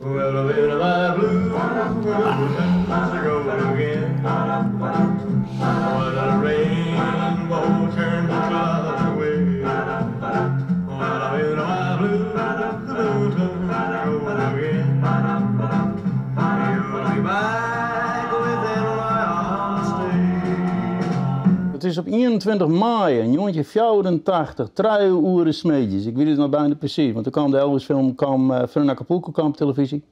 Well, I've been in my blue to go again. When the rainbow turns the clouds away. Well, I've been in my blue to go again. You'll be back within my arms stay. Het is op 21 mei, een jongetje 84, 3 uur smeetjes. Ik weet het nog bijna precies, want toen kwam de Elvis-film van Acapulco op televisie.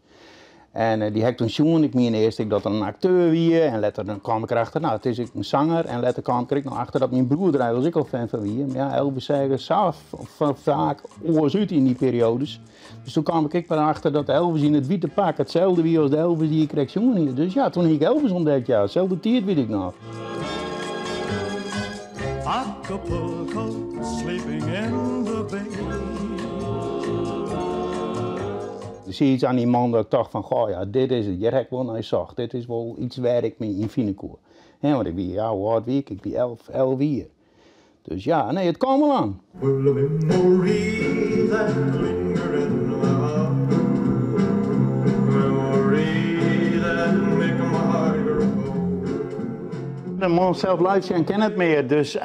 En die heb ik toen zien. Ik meen eerst dat het een acteur was en later dan kwam ik erachter, nou het is een zanger. En later kwam ik nog achter dat mijn broer er was ik al fan van wie. Maar ja, Elvis zeggen zelf vaak oors uit in die periodes. Dus toen kwam ik erachter dat Elvis in het witte pak hetzelfde wie als de Elvis die ik kreeg jongen hier. Dus ja, toen heb ik Elvis ontdekt, ja, hetzelfde tijd weet ik nog. Acapulco, sleeping in the bay. Er zie iets aan die man dat ik dacht van, goh ja, dit is het, hier heb ik wel naar zag. Dit is wel iets waar ik mee in Finekoor. Want ik ben, ja, hoe oud ben ik ben 11 jaar. Dus ja, nee, het kwam wel aan. De man zelf luistert en kent het meer, dus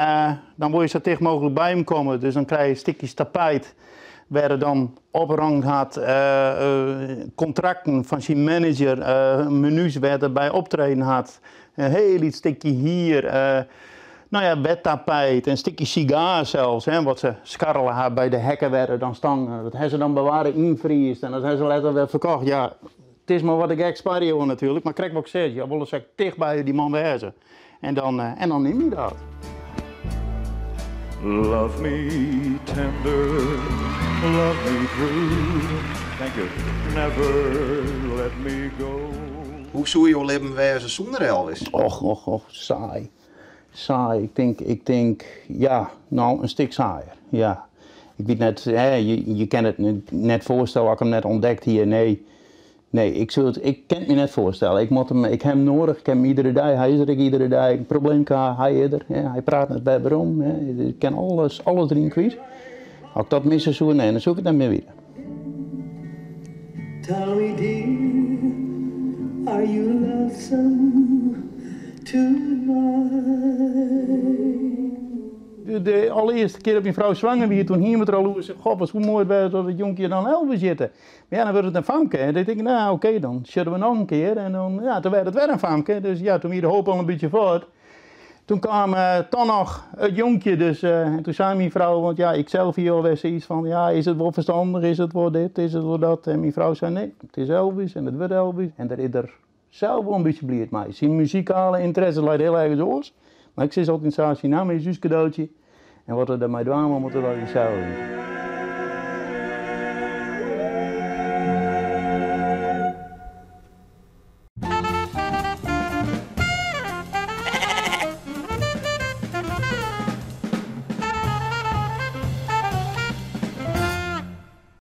dan word je zo dicht mogelijk bij hem komen. Dus dan krijg je stukjes tapijt waar er dan opgehangen had, contracten van zijn manager, menus waar er bij optreden had. Een heel stukje hier, nou ja, bedtapijt, een stukje sigaar zelfs, hè, wat ze scharrelen had bij de hekken waar er dan stangen. Dat hebben ze dan bewaren invriest en dat hebben ze later weer verkocht. Ja, het is maar wat ik expario natuurlijk, maar krijg wat ik zeg, je wil eens dicht bij die man wezen. En dan neem je dat. Love me tender, love me true. Thank you. Never let me go. Hoe zou je leven wezen zonder Elvis? Och, saai. Saai. Ik denk, ja, nou, een stuk saaier. Ja. Ik weet net, je kan het net voorstellen, als ik hem net ontdekt hier, nee. Nee, ik kan het me net voorstellen. Ik heb hem nodig, ik heb hem iedere dag, hij is er iedere dag. Een probleem kan hij eerder, hij praat net bij waarom. Ik ken alles erin kwijt. Als ik dat missen zou, nee, dan zoek ik het dan meer weer. Tell me dear, are you lonesome tonight? De allereerste keer dat mijn vrouw zwanger was, toen hier met haar al zei, god, wat hoe mooi bij dat het jonkje dan Elvis zitten. Maar ja, dan werd het een famke. En dan denk ik, nou oké, dan zullen we nog een keer. En dan, ja, toen werd het weer een famke. Dus ja, toen weer de hoop al een beetje voort. Toen kwam dan nog het jonkje, dus en toen zei mijn vrouw, want ja, ik zelf hier alweer zoiets van, ja, is het wel verstandig, is het wel dit, is het wel dat. En mijn vrouw zei, nee, het is Elvis en het wordt Elvis. En daar is er zelf wel een beetje blij mee. Zijn muzikale interesse leidt heel erg zoals. Maar ik zeg altijd in Saasje, nou, mijn zus cadeautje. En wat we daarmee doen, moeten we zelf doen.